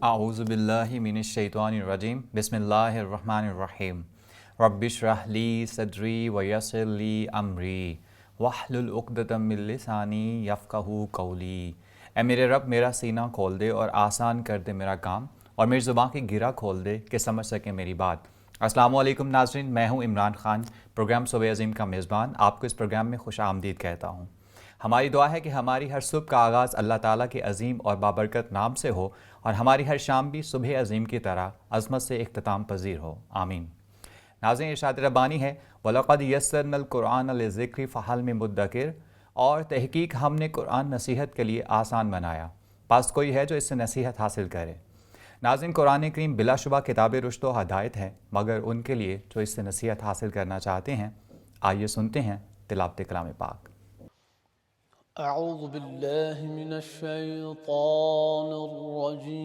اعوذ باللہ من الشیطان الرجیم بسم اللہ الرحمن الرحیم رب اشرح لی صدری ویسر لی امری واحلل عقدۃ من لسانی یفقہوا قولی۔ اے میرے رب میرا سینہ کھول دے اور آسان کر دے میرا کام، اور میری زبان کی گرہ کھول دے کہ سمجھ سکے میری بات۔ السلام علیکم ناظرین، میں ہوں عمران خان، پروگرام صبح عظیم کا میزبان، آپ کو اس پروگرام میں خوش آمدید کہتا ہوں۔ ہماری دعا ہے کہ ہماری ہر صبح کا آغاز اللہ تعالیٰ کے عظیم اور بابرکت نام سے ہو، اور ہماری ہر شام بھی صبح عظیم کی طرح عظمت سے اختتام پذیر ہو، آمین۔ ناظرین، ارشاد ربانی ہے وَلَقَدْ يَسَّرْنَا الْقُرْآنَ لِلذِّكْرِ فَهَلْ مِن مُدَّكِرٍ، اور تحقیق ہم نے قرآن نصیحت کے لیے آسان بنایا، پس کوئی ہے جو اس سے نصیحت حاصل کرے۔ ناظرین، قرآن کریم بلا شبہ کتاب رشد و ہدایت ہے، مگر ان کے لیے جو اس سے نصیحت حاصل کرنا چاہتے ہیں۔ آئیے سنتے ہیں تلاوت کلام پاک۔ اعوذ باللہ من الشیطان الرجیم،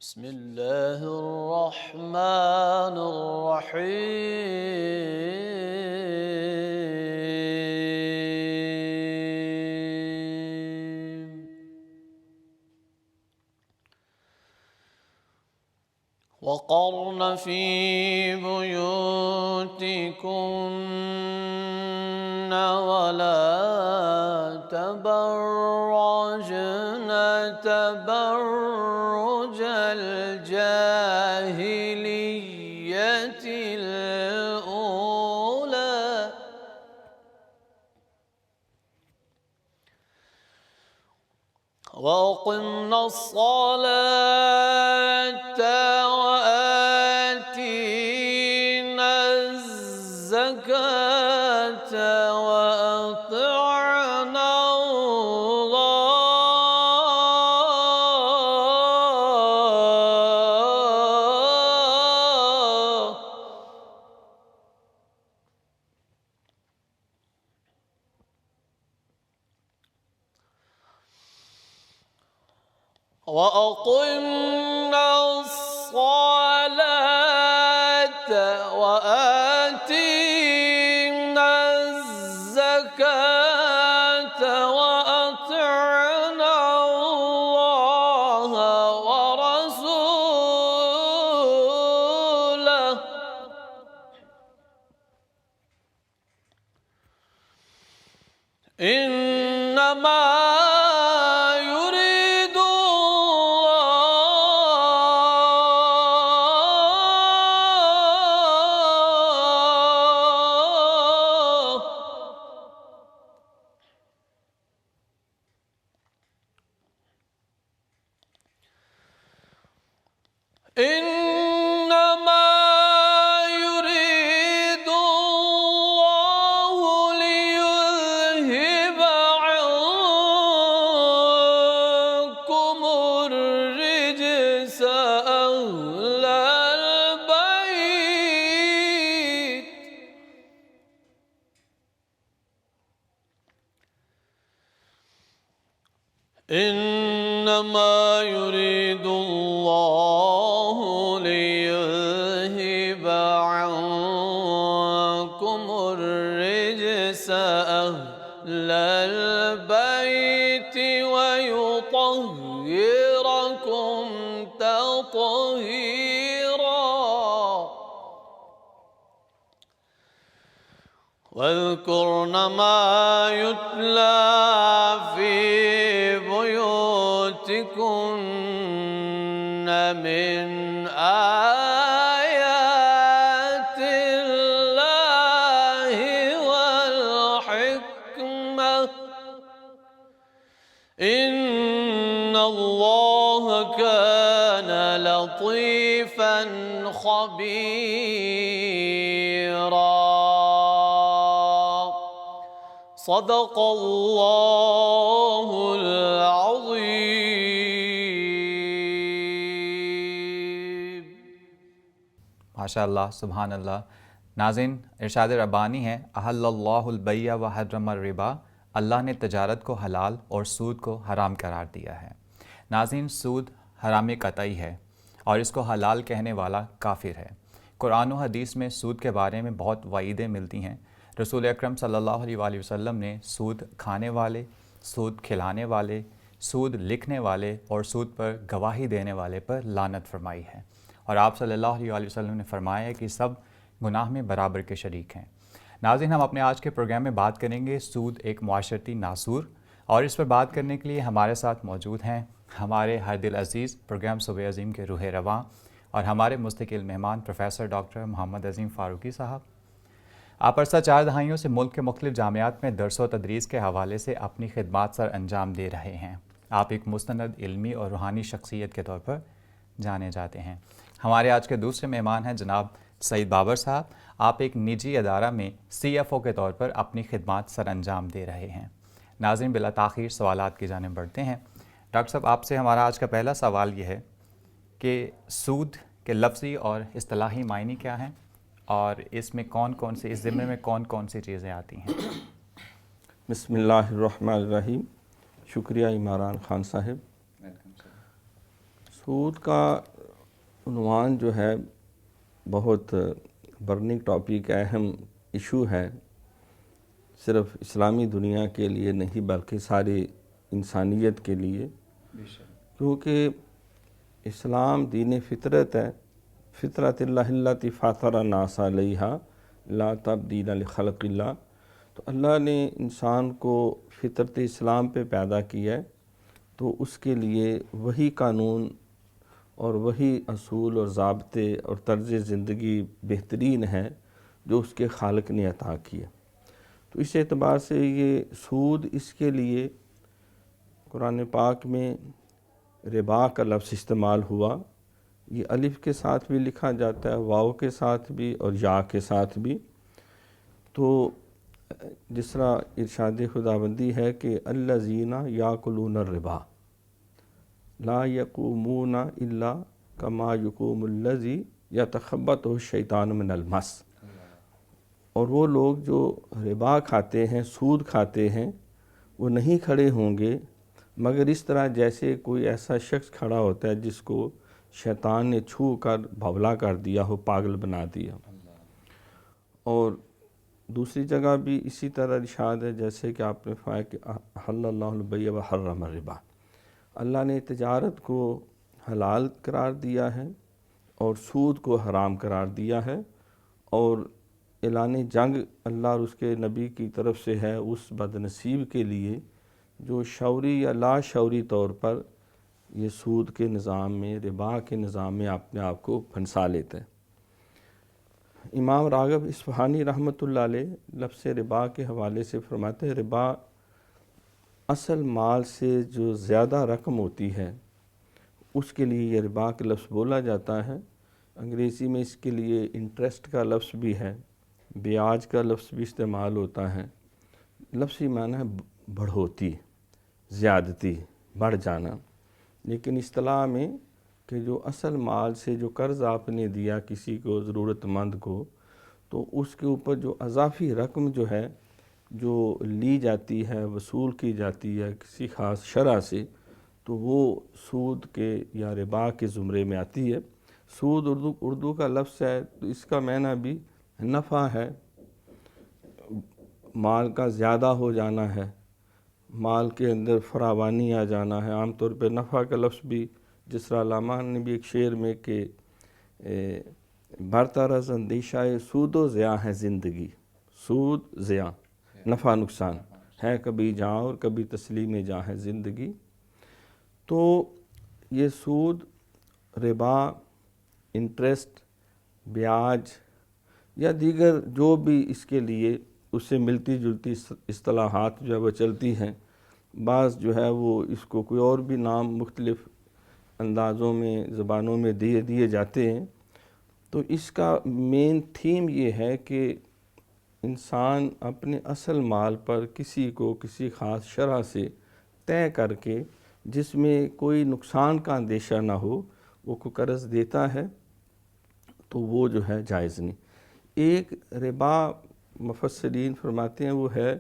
بسم اللہ الرحمن الرحیم۔ وقرن فی بیوتکن ولا تبرجن تبرج الجاہلیت الأولی، وأقمنا الصلاة وآتينا الزكاة وأطعنا الصلاة وآتينا الزكاة وأطعنا الله ورسوله، إنما يريد الله ليذهب عنكم الرجس أهل البيت، إنما يريد الله ليذهب عنكم الرجس أهل البيت ويطهركم تطهيرا، واذكرن ما يتلى في بيوتكن من آيات الله والحكمة، إن الله كان لطيفا خبيرا۔ صدق اللہ العظیم۔ ماشاء اللہ، سبحان اللہ۔ ناظرین، ارشاد ربانی ہے احل اللہ البیع وحرم الربا، اللہ نے تجارت کو حلال اور سود کو حرام قرار دیا ہے۔ ناظرین، سود حرام قطعی ہے اور اس کو حلال کہنے والا کافر ہے۔ قرآن و حدیث میں سود کے بارے میں بہت وعیدیں ملتی ہیں۔ رسول اکرم صلی اللہ علیہ وآلہ وسلم نے سود کھانے والے، سود کھلانے والے، سود لکھنے والے اور سود پر گواہی دینے والے پر لعنت فرمائی ہے، اور آپ صلی اللہ علیہ وآلہ وسلم نے فرمایا ہے کہ سب گناہ میں برابر کے شریک ہیں۔ ناظرین، ہم اپنے آج کے پروگرام میں بات کریں گے سود ایک معاشرتی ناسور، اور اس پر بات کرنے کے لیے ہمارے ساتھ موجود ہیں ہمارے ہر دل عزیز پروگرام صبح عظیم کے روح رواں اور ہمارے مستقل مہمان پروفیسر ڈاکٹر محمد عظیم فاروقی صاحب۔ آپ عرصہ 4 دہائیوں سے ملک کے مختلف جامعات میں درس و تدریس کے حوالے سے اپنی خدمات سر انجام دے رہے ہیں۔ آپ ایک مستند علمی اور روحانی شخصیت کے طور پر جانے جاتے ہیں۔ ہمارے آج کے دوسرے مہمان ہیں جناب سعید بابر صاحب۔ آپ ایک نجی ادارہ میں CFO کے طور پر اپنی خدمات سر انجام دے رہے ہیں۔ ناظرین، بلا تاخیر سوالات کی جانب بڑھتے ہیں۔ ڈاکٹر صاحب، آپ سے ہمارا آج کا پہلا سوال یہ ہے کہ سود کے لفظی اور اصطلاحی معنی کیا ہیں، اور اس میں اس ضمن میں کون کون سی چیزیں آتی ہیں؟ بسم اللہ الرحمن الرحیم۔ شکریہ عمران خان صاحب۔ سود کا عنوان جو ہے بہت برننگ ٹاپک، اہم ایشو ہے، صرف اسلامی دنیا کے لیے نہیں بلکہ ساری انسانیت کے لیے، کیونکہ اسلام دین فطرت ہے۔ فطرت اللہ التی فاطر الناس علیہا لا تبدیل لخلق اللہ۔ تو اللہ نے انسان کو فطرت اسلام پہ پیدا کیا ہے، تو اس کے لیے وہی قانون اور وہی اصول اور ضابطے اور طرز زندگی بہترین ہے جو اس کے خالق نے عطا کیا۔ تو اس اعتبار سے یہ سود، اس کے لیے قرآن پاک میں ربا کا لفظ استعمال ہوا۔ یہ الف کے ساتھ بھی لکھا جاتا ہے، واو کے ساتھ بھی اور یا کے ساتھ بھی۔ تو جس طرح ارشاد خداوندی ہے کہ الذین یاکلون الربا لا یقومون الا کما یقوم الذی یتخبطہ الشیطان من المس۔ اور وہ لوگ جو ربا کھاتے ہیں، سود کھاتے ہیں، وہ نہیں کھڑے ہوں گے مگر اس طرح جیسے کوئی ایسا شخص کھڑا ہوتا ہے جس کو شیطان نے چھو کر بھولا کر دیا ہو، پاگل بنا دیا۔ اور دوسری جگہ بھی اسی طرح ارشاد ہے، جیسے کہ آپ نے فرمایا کہ احل اللہ البیع وحرم الربا۔ اللہ نے تجارت کو حلال قرار دیا ہے اور سود کو حرام قرار دیا ہے، اور اعلان جنگ اللہ اور اس کے نبی کی طرف سے ہے اس بد نصیب کے لیے جو شعوری یا لا شعوری طور پر یہ سود کے نظام میں، ربا کے نظام میں اپنے آپ کو پھنسا لیتا ہے۔ امام راغب اصفہانی رحمۃ اللہ علیہ لفظ ربا کے حوالے سے فرماتے ہیں، ربا اصل مال سے جو زیادہ رقم ہوتی ہے اس کے لیے یہ ربا کا لفظ بولا جاتا ہے۔ انگریزی میں اس کے لیے انٹرسٹ کا لفظ بھی ہے، بیاج کا لفظ بھی استعمال ہوتا ہے۔ لفظی معنی ہے بڑھوتی، زیادتی، بڑھ جانا۔ لیکن اصطلاح میں کہ جو اصل مال سے جو قرض آپ نے دیا کسی کو، ضرورت مند کو، تو اس کے اوپر جو اضافی رقم جو ہے جو لی جاتی ہے، وصول کی جاتی ہے کسی خاص شرح سے، تو وہ سود کے یا ربا کے زمرے میں آتی ہے۔ سود اردو کا لفظ ہے، تو اس کا معنی بھی نفع ہے، مال کا زیادہ ہو جانا ہے، مال کے اندر فراوانی آ جانا ہے۔ عام طور پہ نفع کا لفظ بھی، جس طرح علامہ نے بھی ایک شعر میں کہ برطرز اندیشہ سود و ضیاء ہے زندگی۔ سود، ضیاء، نفع نقصان ہے، کبھی جاں اور کبھی تسلیم جاں ہے زندگی۔ تو یہ سود، ربا، انٹرسٹ، بیاج یا دیگر جو بھی اس کے لیے اس سے ملتی جلتی اصطلاحات جو ہے وہ چلتی ہیں، بعض جو ہے وہ اس کو کوئی اور بھی نام مختلف اندازوں میں، زبانوں میں دیے جاتے ہیں۔ تو اس کا مین تھیم یہ ہے کہ انسان اپنے اصل مال پر کسی کو کسی خاص شرح سے طے کر کے، جس میں کوئی نقصان کا اندیشہ نہ ہو، وہ کو قرض دیتا ہے تو وہ جو ہے جائز نہیں۔ ایک ربا مفسرین فرماتے ہیں وہ ہے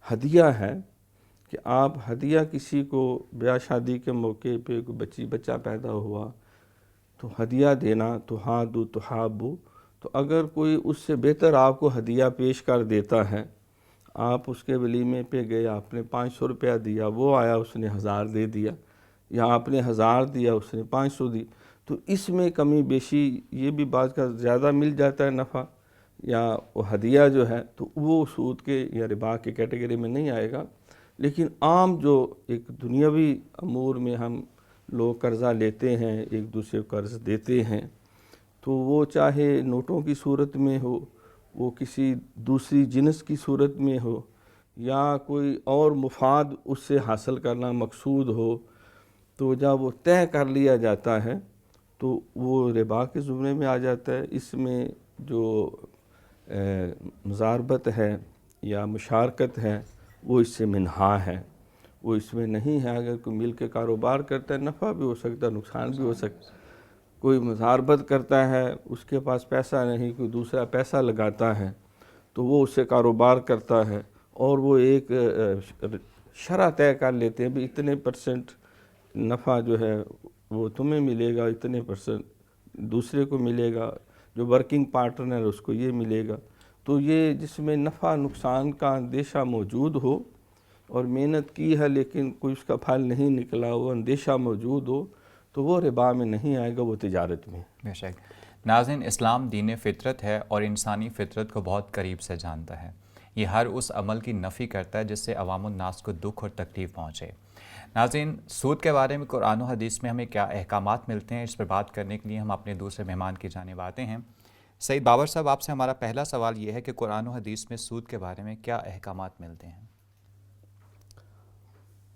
ہدیہ ہے، کہ آپ ہدیہ کسی کو، بیاہ شادی کے موقع پہ کوئی بچہ پیدا ہوا تو ہدیہ دینا، تو ہادو تو ہابو، تو اگر کوئی اس سے بہتر آپ کو ہدیہ پیش کر دیتا ہے، آپ اس کے ولیمے پہ گئے، آپ نے 500 روپیہ دیا، وہ آیا اس نے 1000 دے دیا، یا آپ نے 1000 دیا اس نے 500 دی، تو اس میں کمی بیشی یہ بھی بعض کا زیادہ مل جاتا ہے نفع، یا وہ ہدیہ جو ہے تو وہ سود کے یا ربا کے کیٹیگری میں نہیں آئے گا۔ لیکن عام جو ایک دنیاوی امور میں ہم لوگ قرضہ لیتے ہیں، ایک دوسرے کو قرض دیتے ہیں، تو وہ چاہے نوٹوں کی صورت میں ہو، وہ کسی دوسری جنس کی صورت میں ہو، یا کوئی اور مفاد اس سے حاصل کرنا مقصود ہو، تو جب وہ طے کر لیا جاتا ہے تو وہ ربا کے زمرے میں آ جاتا ہے۔ اس میں جو مضاربت ہے یا مشارکت ہے وہ اس سے منہا ہے، وہ اس میں نہیں ہے۔ اگر کوئی مل کے کاروبار کرتا ہے، نفع بھی ہو سکتا ہے، نقصان بھی ہو سکتا ہے۔ کوئی مضاربت کرتا ہے، اس کے پاس پیسہ نہیں، کوئی دوسرا پیسہ لگاتا ہے تو وہ اس سے کاروبار کرتا ہے، اور وہ ایک شرح طے کر لیتے ہیں بھی اتنے پرسنٹ نفع جو ہے وہ تمہیں ملے گا، اتنے پرسنٹ دوسرے کو ملے گا، جو ورکنگ پارٹنر ہے اس کو یہ ملے گا۔ تو یہ جس میں نفع نقصان کا اندیشہ موجود ہو، اور محنت کی ہے لیکن کوئی اس کا پھل نہیں نکلا، وہ اندیشہ موجود ہو، تو وہ ربا میں نہیں آئے گا، وہ تجارت میں۔ بے شک۔ ناظرین، اسلام دین فطرت ہے اور انسانی فطرت کو بہت قریب سے جانتا ہے۔ یہ ہر اس عمل کی نفی کرتا ہے جس سے عوام الناس کو دکھ اور تکلیف پہنچے۔ ناظرین، سود کے بارے میں قرآن و حدیث میں ہمیں کیا احکامات ملتے ہیں، اس پر بات کرنے کے لیے ہم اپنے دوسرے مہمان کی جانب آتے ہیں۔ سعید بابر صاحب، آپ سے ہمارا پہلا سوال یہ ہے کہ قرآن و حدیث میں سود کے بارے میں کیا احکامات ملتے ہیں؟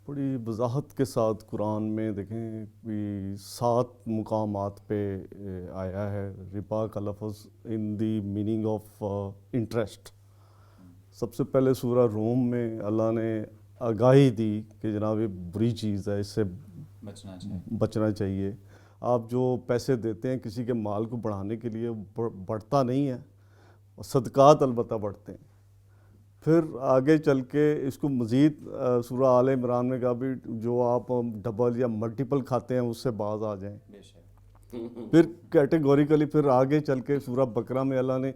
بڑی وضاحت کے ساتھ قرآن میں دیکھیں 7 مقامات پہ آیا ہے ربا کا لفظ ان دی میننگ آف انٹرسٹ۔ سب سے پہلے سورہ روم میں اللہ نے آگاہی دی کہ جناب یہ بری چیز ہے، اس سے بچنا چاہیے۔ آپ جو پیسے دیتے ہیں کسی کے مال کو بڑھانے کے لیے، بڑھتا نہیں ہے، صدقات البتہ بڑھتے ہیں۔ پھر آگے چل کے اس کو مزید سورہ آل عمران میں کہا بھی جو آپ ڈبل یا ملٹیپل کھاتے ہیں اس سے باز آ جائیں۔ پھر کیٹیگوریکلی پھر آگے چل کے سورہ بقرہ میں اللہ نے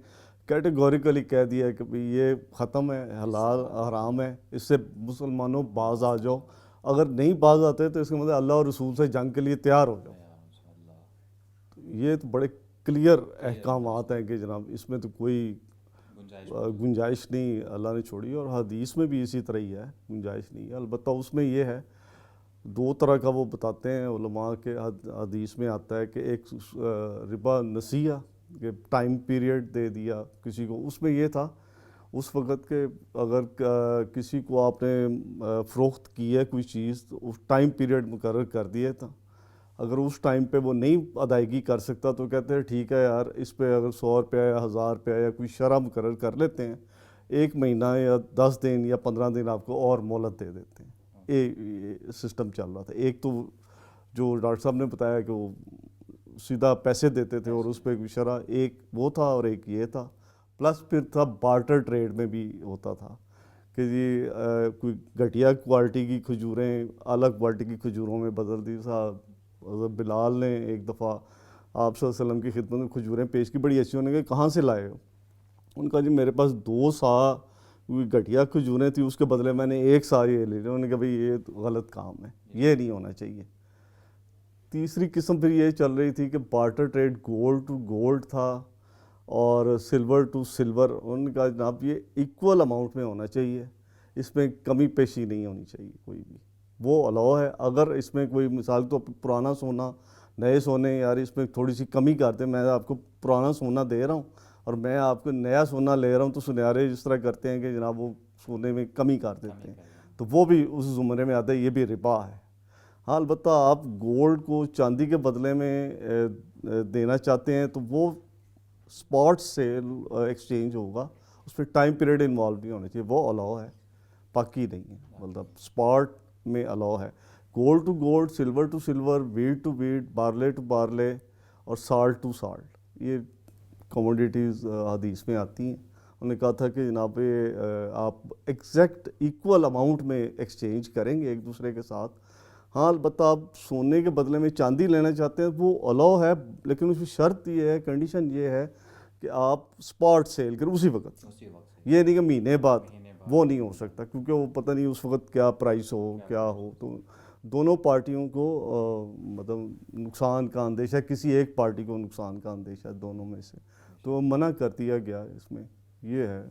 کیٹیگوریکلی کہہ دیا ہے کہ یہ ختم ہے، حلال حرام ہے، اس سے مسلمانوں باز آ جاؤ۔ اگر نہیں باز آتے تو اس کے مطلب اللہ اور رسول سے جنگ کے لیے تیار ہو جاؤ۔ یہ تو بڑے کلیئر احکامات ہیں کہ جناب اس میں تو کوئی گنجائش نہیں اللہ نے چھوڑی، اور حدیث میں بھی اسی طرح ہی ہے، گنجائش نہیں ہے۔ البتہ اس میں یہ ہے 2 طرح کا وہ بتاتے ہیں علماء کے، حدیث میں آتا ہے کہ ایک ربا نسیہ کہ ٹائم پیریڈ دے دیا کسی کو، اس میں یہ تھا اس وقت کہ اگر کسی کو آپ نے فروخت کی ہے کوئی چیز تو اس ٹائم پیریڈ مقرر کر دیا تھا، اگر اس ٹائم پہ وہ نہیں ادائیگی کر سکتا تو کہتے ہیں ٹھیک ہے یار، اس پہ اگر 100 روپیہ یا 1000 روپیہ یا کوئی شرح مقرر کر لیتے ہیں، 1 مہینہ یا 10 دن یا 15 دن آپ کو اور مہلت دے دیتے ہیں۔ یہ سسٹم چل رہا تھا۔ ایک تو جو ڈاکٹر صاحب نے بتایا کہ وہ سیدھا پیسے دیتے تھے اور اس پہ کوئی شرح، ایک وہ تھا اور ایک یہ تھا، پلس پھر تھا بارٹر ٹریڈ میں بھی ہوتا تھا کہ جی کوئی گھٹیا کوالٹی کی کھجوریں الگ کوالٹی کی کھجوروں میں بدل دی۔ صاحب حضرت بلال نے ایک دفعہ آپ صلی اللہ علیہ وسلم کی خدمت میں کھجوریں پیش کی، بڑی اچھی، انہوں نے کہا کہاں سے لائے ہو؟ ان کا جی میرے پاس 2 سا گھٹیا کھجوریں تھیں، اس کے بدلے میں نے 1 سا یہ لے لیا۔ انہوں نے کہا بھئی یہ غلط کام ہے، یہ نہیں ہونا چاہیے۔ تیسری قسم پھر یہ چل رہی تھی کہ barter trade gold to gold تھا اور سلور ٹو سلور۔ ان کا جناب یہ ایکول اماؤنٹ میں ہونا چاہیے، اس میں کمی پیشی نہیں ہونی چاہیے کوئی بھی، وہ الاؤ ہے۔ اگر اس میں کوئی مثال تو پرانا سونا نئے سونے، یار اس میں تھوڑی سی کمی کرتے، میں آپ کو پرانا سونا دے رہا ہوں اور میں آپ کو نیا سونا لے رہا ہوں، تو سنیارے جس طرح کرتے ہیں کہ جناب وہ سونے میں کمی کر دیتے ہیں، تو وہ بھی اس زمرے میں آتا ہے، یہ بھی ربا ہے۔ ہاں البتہ آپ گولڈ کو چاندی کے بدلے میں دینا چاہتے ہیں تو وہ اسپاٹ سے ایکسچینج ہوگا، اس پہ ٹائم پیریڈ انوالو نہیں ہونا چاہیے، وہ الاؤ ہے، باقی نہیں ہے، مطلب اسپاٹ میں الاؤ ہے۔ Gold to gold, silver to silver, wheat to wheat, barley to barley اور سالٹ ٹو سالٹ، یہ کموڈیٹیز حدیث میں آتی ہیں۔ انہوں نے کہا تھا کہ جناب آپ ایگزیکٹ ایکول اماؤنٹ میں ایکسچینج کریں گے ایک دوسرے کے ساتھ۔ ہاں البتہ آپ سونے کے بدلے میں چاندی لینا چاہتے ہیں وہ الاؤ ہے، لیکن اس کی شرط یہ ہے، کنڈیشن یہ ہے کہ آپ اسپاٹ سیل کریں اسی وقت، یہ نہیں کہ مہینے بعد، وہ نہیں ہو سکتا کیونکہ وہ پتہ نہیں اس وقت کیا پرائس ہو کیا ہو، تو دونوں پارٹیوں کو مطلب نقصان کا اندیشہ، کسی ایک پارٹی کو نقصان کا اندیشہ دونوں میں سے، تو منع کر دیا گیا اس میں، یہ ہے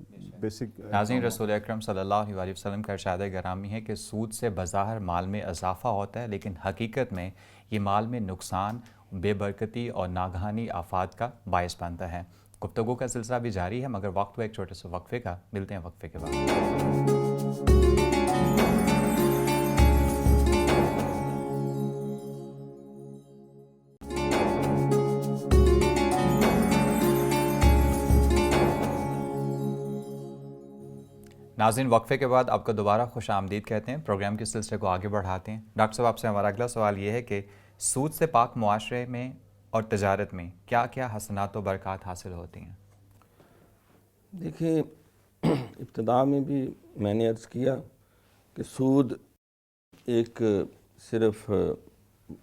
بیسک۔ ناظرین، رسول اکرم صلی اللہ علیہ وسلم کا ارشاد گرامی ہے کہ سود سے بظاہر مال میں اضافہ ہوتا ہے، لیکن حقیقت میں یہ مال میں نقصان، بے برکتی اور ناگہانی آفات کا باعث بنتا ہے۔ گفتگو کا سلسلہ بھی جاری ہے، مگر وقت ہوا ایک چھوٹے سے وقفے کا، ملتے ہیں وقفے کے بعد۔ ناظرین، وقفے کے بعد آپ کو دوبارہ خوش آمدید کہتے ہیں، پروگرام کے سلسلے کو آگے بڑھاتے ہیں۔ ڈاکٹر صاحب، آپ سے ہمارا اگلا سوال یہ ہے کہ سود سے پاک معاشرے میں اور تجارت میں کیا کیا حسنات و برکات حاصل ہوتی ہیں؟ دیکھیں، ابتدا میں بھی میں نے عرض کیا کہ سود ایک صرف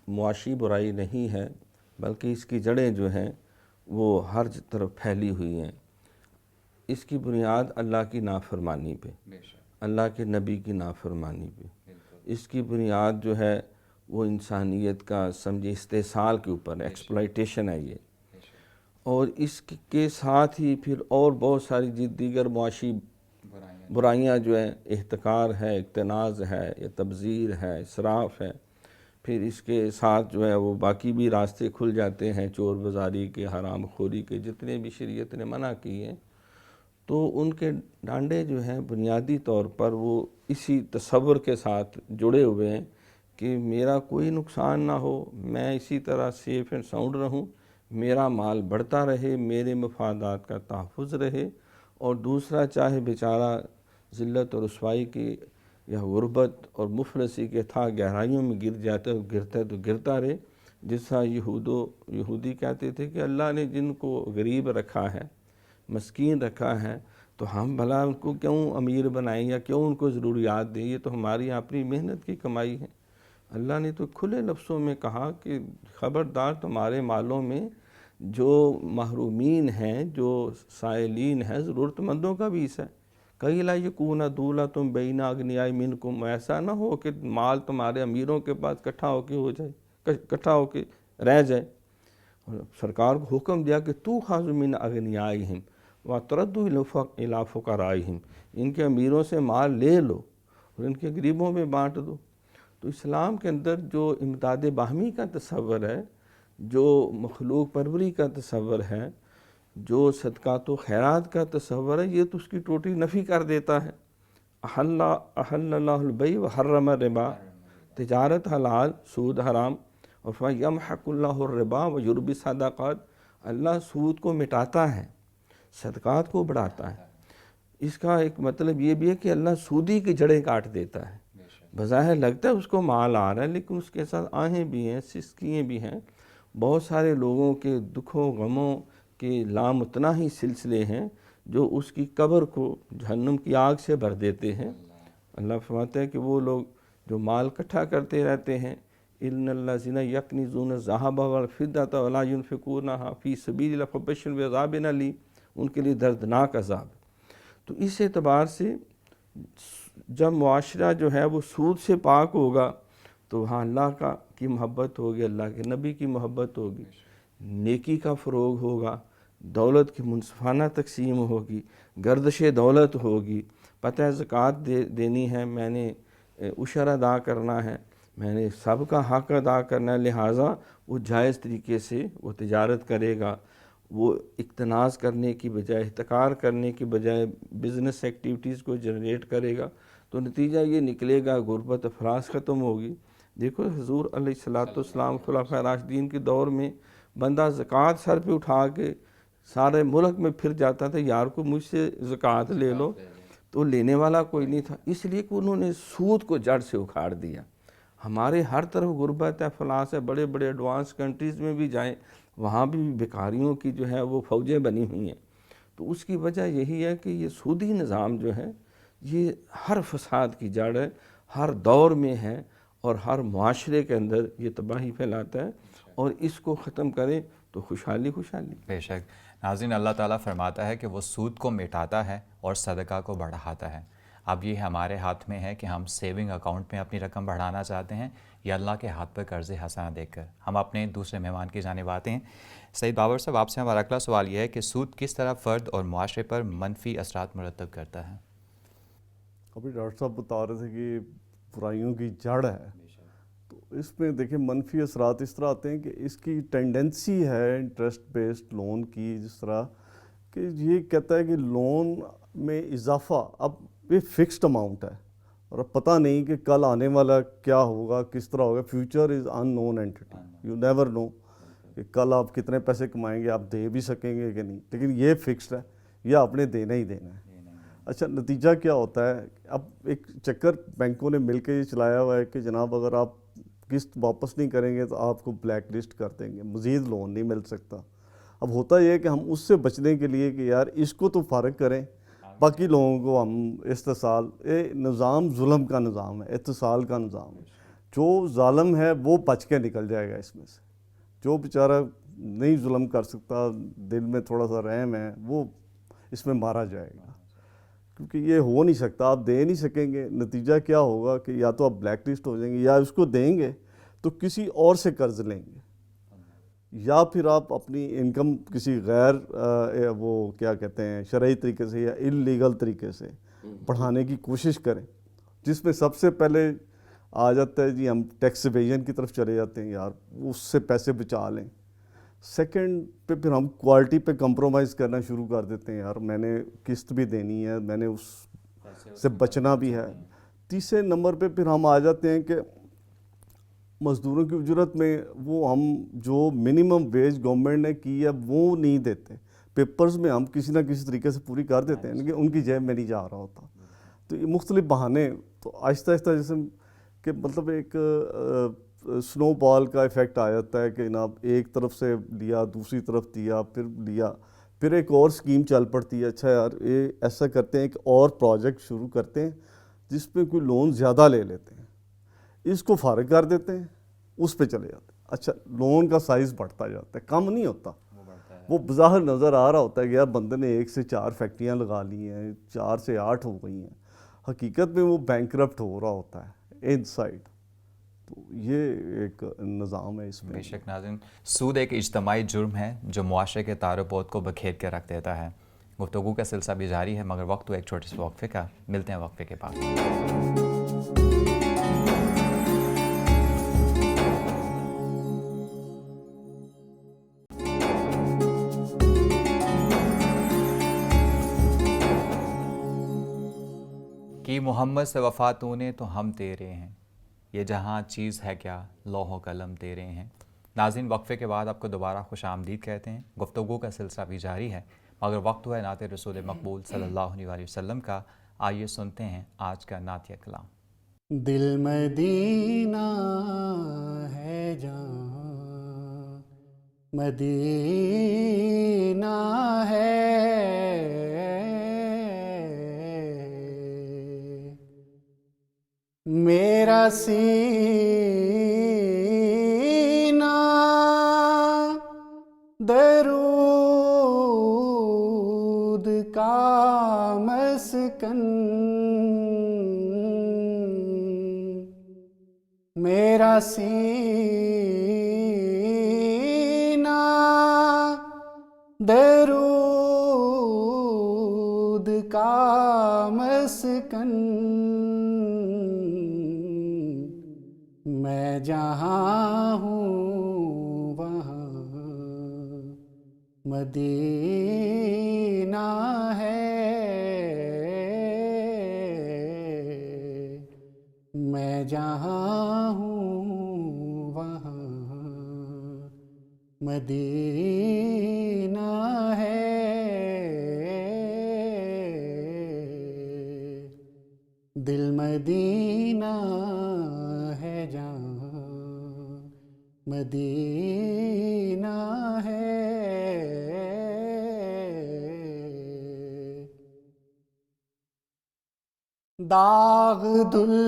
معاشی برائی نہیں ہے، بلکہ اس کی جڑیں جو ہیں وہ ہر طرف پھیلی ہوئی ہیں۔ اس کی بنیاد اللہ کی نافرمانی پہ، اللہ کے نبی کی نافرمانی پہ، اس کی بنیاد جو ہے وہ انسانیت کا سمجھے استحصال کے اوپر، ایکسپلائٹیشن ہے یہ، اور اس کے ساتھ ہی پھر اور بہت ساری دیگر معاشی برائیاں جو ہیں، احتکار ہے، اقتناز ہے، یا تبذیر ہے، اسراف ہے، پھر اس کے ساتھ جو ہے وہ باقی بھی راستے کھل جاتے ہیں، چور بازاری کے، حرام خوری کے، جتنے بھی شریعت نے منع کیے ہیں، تو ان کے ڈانڈے جو ہیں بنیادی طور پر وہ اسی تصور کے ساتھ جڑے ہوئے ہیں کہ میرا کوئی نقصان نہ ہو، میں اسی طرح سیف اینڈ ساؤنڈ رہوں، میرا مال بڑھتا رہے، میرے مفادات کا تحفظ رہے، اور دوسرا چاہے بیچارہ ذلت اور رسوائی کی یا غربت اور مفلسی کے تھا گہرائیوں میں گر جاتا ہے، گرتا ہے تو گرتا رہے۔ جس طرح یہودی کہتے تھے کہ اللہ نے جن کو غریب رکھا ہے، مسکین رکھا ہے، تو ہم بھلا ان کو کیوں امیر بنائیں یا کیوں ان کو ضروریات دیں، یہ تو ہماری اپنی محنت کی کمائی ہے۔ اللہ نے تو کھلے لفظوں میں کہا کہ خبردار، تمہارے مالوں میں جو محرومین ہیں، جو سائلین ہیں، ضرورت مندوں کا بھی حصہ ہے۔ کئی لا یکون دولۃ بین اغنیاء منکم، ایسا نہ ہو کہ مال تمہارے امیروں کے پاس اکٹھا ہو کے رہ جائے۔ سرکار کو حکم دیا کہ تو خذ من اغنیائہم وَتُرَدُّ الی فقرائہم، ان کے امیروں سے مال لے لو اور ان کے غریبوں میں بانٹ دو۔ تو اسلام کے اندر جو امداد باہمی کا تصور ہے، جو مخلوق پروری کا تصور ہے، جو صدقات و خیرات کا تصور ہے، یہ تو اس کی ٹوٹی نفی کر دیتا ہے۔ احل اللہ البیع وحرم الربا، تجارت حلال، سود حرام، اور فَيَمْحَقُ اللَّهُ الرِّبَا وَيُرْبِي الصَّدَقَاتِ، اللہ سود کو مٹاتا ہے، صدقات کو بڑھاتا ہے۔ اس کا ایک مطلب یہ بھی ہے کہ اللہ سودی کی جڑیں کاٹ دیتا ہے۔ بظاہر لگتا ہے اس کو مال آ رہا ہے، لیکن اس کے ساتھ آہیں بھی ہیں، سسکیاں بھی ہیں، بہت سارے لوگوں کے دکھوں غموں کے لامتناہی سلسلے ہیں جو اس کی قبر کو جہنم کی آگ سے بھر دیتے ہیں۔ اللہ فرماتا ہے کہ وہ لوگ جو مال اکٹھا کرتے رہتے ہیں، ان الذین یکنزون الذھب والفضۃ ولا ینفقونھا فی سبیل اللہ فبشرھم بعذاب الیم، ان کے لیے دردناک عذاب۔ تو اس اعتبار سے جب معاشرہ جو ہے وہ سود سے پاک ہوگا تو وہاں اللہ کی محبت ہوگی، اللہ کے نبی کی محبت ہوگی، نیکی کا فروغ ہوگا، دولت کی منصفانہ تقسیم ہوگی، گردش دولت ہوگی، پتہ ہے زکوٰۃ دینی ہے، میں نے عشر ادا کرنا ہے، میں نے سب کا حق ادا کرنا ہے، لہٰذا وہ جائز طریقے سے وہ تجارت کرے گا، وہ اقتناز کرنے کی بجائے، احتکار کرنے کی بجائے بزنس ایکٹیویٹیز کو جنریٹ کرے گا، تو نتیجہ یہ نکلے گا غربت افلاس ختم ہوگی۔ دیکھو حضور علیہ الصلوۃ والسلام خلفائے راشدین کے دور میں بندہ زکوٰۃ سر پہ اٹھا کے سارے ملک میں پھر جاتا تھا، یار کو مجھ سے زکوٰۃ لے لو، تو لینے والا کوئی نہیں تھا، اس لیے کہ انہوں نے سود کو جڑ سے اکھاڑ دیا۔ ہمارے ہر طرف غربت ہے، افلاس ہے، بڑے بڑے ایڈوانس کنٹریز میں بھی جائیں، وہاں بھی بیکاریوں کی جو ہے وہ فوجیں بنی ہوئی ہیں۔ تو اس کی وجہ یہی ہے کہ یہ سودی نظام جو ہے یہ ہر فساد کی جڑ ہے، ہر دور میں ہے، اور ہر معاشرے کے اندر یہ تباہی پھیلاتا ہے، اور اس کو ختم کریں تو خوشحالی خوشحالی۔ بے شک۔ ناظرین، اللہ تعالیٰ فرماتا ہے کہ وہ سود کو مٹاتا ہے اور صدقہ کو بڑھاتا ہے۔ اب یہ ہمارے ہاتھ میں ہے کہ ہم سیونگ اکاؤنٹ میں اپنی رقم بڑھانا چاہتے ہیں یا اللہ کے ہاتھ پر قرض حسنہ دے کر۔ ہم اپنے دوسرے مہمان کی جانب آتے ہیں۔ سعید بابر صاحب، آپ سے ہمارا اگلا سوال یہ ہے کہ سود کس طرح فرد اور معاشرے پر منفی اثرات مرتب کرتا ہے؟ ابھی ڈاکٹر صاحب بتا رہے تھے کہ برائیوں کی جڑ ہے، تو اس میں دیکھیں منفی اثرات اس طرح آتے ہیں کہ اس کی ٹینڈنسی ہے انٹرسٹ بیسڈ لون کی، جس طرح کہ یہ کہتا ہے کہ لون میں اضافہ اب یہ فکسڈ اماؤنٹ ہے اور اب پتہ نہیں کہ کل آنے والا کیا ہوگا، کس طرح ہوگا۔ Future is unknown entity, you never know کہ کل آپ کتنے پیسے کمائیں گے، آپ دے بھی سکیں گے کہ نہیں، لیکن یہ فکسڈ ہے، یہ آپ نے دینا ہی دینا ہے۔ اچھا، نتیجہ کیا ہوتا ہے؟ اب ایک چکر بینکوں نے مل کے یہ چلایا ہوا ہے کہ جناب اگر آپ قسط واپس نہیں کریں گے تو آپ کو بلیک لسٹ کر دیں گے، مزید لون نہیں مل سکتا۔ اب ہوتا یہ ہے کہ ہم اس سے بچنے کے لیے کہ یار اس کو تو فارغ کریں، باقی لوگوں کو ہم اتصال، یہ نظام ظلم کا نظام ہے، اتصال کا نظام ہے۔ جو ظالم ہے وہ بچ کے نکل جائے گا اس میں سے، جو بیچارہ نہیں ظلم کر سکتا، دل میں تھوڑا سا رحم ہے، وہ اس میں مارا جائے گا، کیونکہ یہ ہو نہیں سکتا، آپ دے نہیں سکیں گے۔ نتیجہ کیا ہوگا کہ یا تو آپ بلیک لسٹ ہو جائیں گے، یا اس کو دیں گے تو کسی اور سے قرض لیں گے، یا پھر آپ اپنی انکم کسی غیر وہ کیا کہتے ہیں شرعی طریقے سے یا انلیگل طریقے سے بڑھانے کی کوشش کریں، جس میں سب سے پہلے آ جاتا ہے جی ہم ٹیکس ایویژن کی طرف چلے جاتے ہیں، یار اس سے پیسے بچا لیں۔ سیکنڈ پہ پھر ہم کوالٹی پہ کمپرومائز کرنا شروع کر دیتے ہیں، یار میں نے قسط بھی دینی ہے، میں نے اس سے بچنا بھی ہے۔ تیسرے نمبر پہ پھر ہم آ جاتے ہیں کہ مزدوروں کی اجرت میں وہ ہم جو منیمم ویج گورنمنٹ نے کی ہے وہ نہیں دیتے، پیپرز میں ہم کسی نہ کسی طریقے سے پوری کر دیتے ہیں لیکن ان کی جیب میں نہیں جا رہا ہوتا۔ تو یہ مختلف بہانے، تو آہستہ آہستہ جیسے کہ مطلب ایک سنو بال کا ایفیکٹ آ جاتا ہے کہ جناب ایک طرف سے لیا، دوسری طرف دیا، پھر لیا، پھر ایک اور سکیم چل پڑتی ہے، اچھا یار یہ ایسا کرتے ہیں ایک اور پروجیکٹ شروع کرتے ہیں جس پہ کوئی لون زیادہ لے لیتے ہیں، اس کو فارغ کر دیتے ہیں، اس پہ چلے جاتے ہیں۔ اچھا، لون کا سائز بڑھتا جاتا ہے، کم نہیں ہوتا، وہ بظاہر نظر آ رہا ہوتا ہے کہ یار بندے نے 1 سے 4 فیکٹریاں لگا لی ہیں، 4 سے 8 ہو گئی ہیں، حقیقت میں وہ بینکرپٹ ہو رہا ہوتا ہے ان سائڈ۔ تو یہ ایک نظام ہے اس میں۔ بے شک ناظرین، سود ایک اجتماعی جرم ہے جو معاشرے کے تار و پود کو بکھیر کے رکھ دیتا ہے۔ گفتگو کا سلسلہ بھی جاری ہے، مگر وقت ہو ایک چھوٹے سے وقفے کا، ملتے ہیں وقفے کے بعد۔ کہ محمد سے وفا تو نے تو ہم تیرے ہیں، یہ جہاں چیز ہے کیا لوح و قلم تیرے ہیں۔ ناظرین، وقفے کے بعد آپ کو دوبارہ خوش آمدید کہتے ہیں۔ گفتگو کا سلسلہ بھی جاری ہے، مگر وقت ہوا ہے نعت رسول مقبول صلی اللہ علیہ وسلم کا۔ آئیے سنتے ہیں آج کا نعتیہ کلام۔ دل مدینہ ہے جہاں مدینہ ہے، میرا سینہ درود کا مسکن، میرا سینہ درود کا مسکن، میں جہاں ہوں وہاں مدینہ ہے، میں جہاں ہوں وہاں مدینہ ہے، دل مدینہ ہے جہاں مدینہ ہے۔ داغ دھلتے